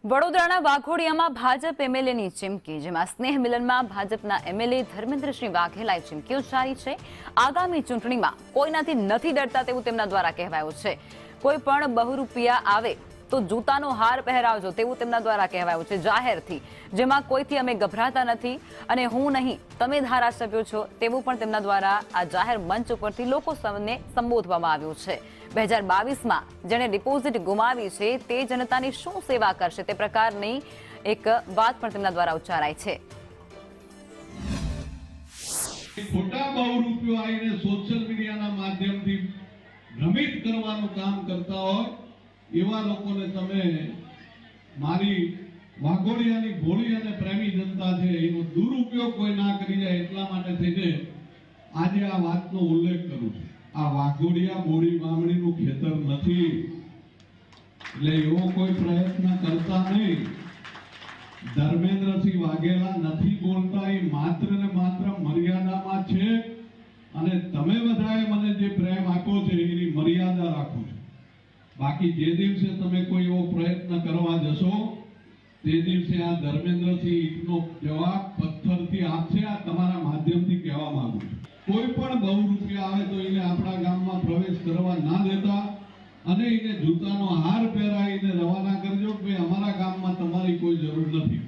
વડોદરાના વાઘોડિયામાં ભાજપ એમએલએની ચીમકી, જેમાં સ્નેહ મિલનમાં ભાજપના એમએલએ ધર્મેન્દ્રસિંહ વાઘેલાએ ચીમકી ઉચ્ચારી છે. આગામી ચૂંટણીમાં કોઈનાથી નથી ડરતા તેવું તેમના દ્વારા કહેવાયું છે. કોઈ પણ બહુરૂપિયા આવે તો જૂતાનો હાર પહેરાવજો તેવું તેમના દ્વારા કહેવાયું છે જાહેરથી, જેમાં કોઈથી અમે ગભરાતા નથી અને હું નહીં તમે ધારાસભ્યો છો તેવું પણ તેમના દ્વારા આ જાહેર મંચ ઉપરથી લોકો સામે સંબોધવામાં આવ્યું છે. 2022માં જેણે ડિપોઝિટ ગુમાવી છે તે જનતાની શું સેવા કરશે તે પ્રકારની એક વાત પણ તેમના દ્વારા ઉચ્ચારાઈ છે. ખોટા બહુરૂપિયો આવીને સોશિયલ મીડિયાના માધ્યમથી ભ્રમિત કરવાનું કામ કરતા હોય એવા લોકોને તમે મારી વાઘોડિયાની ભોળી અને પ્રેમી જનતા છે એનો દુરુપયોગ કોઈ ના કરી જાય એટલા માટે થઈને આજે આ વાતનો ઉલ્લેખ કરું છું. આ વાઘોડિયા બોડી મામણીનું ખેતર નથી, એટલે એવો કોઈ પ્રયત્ન કરતા નહીં. ધર્મેન્દ્રસિંહ વાઘેલા નથી બોલતા, એ માત્ર ને માત્ર મર્યાદામાં છે અને તમે બધાએ મને જે પ્રેમ આપ્યો છે એની મર્યાદા રાખો છો. બાકી જે દિવસે તમે કોઈ એવો પ્રયત્ન કરવા જશો તે દિવસે આ ધર્મેન્દ્રસિંહ ઈટનો જવાબ પથ્થરથી આપશે. આ તમારા માધ્યમથી કહેવા માંગુ છું. કોઈ પણ બહુરૂપિયા આવે તો એને આપણા ગામમાં પ્રવેશ કરવા ના દેતા અને એને જૂતાનો હાર પહેરાવીને રવાના કરજો કે અમારા ગામમાં તમારી કોઈ જરૂર નથી.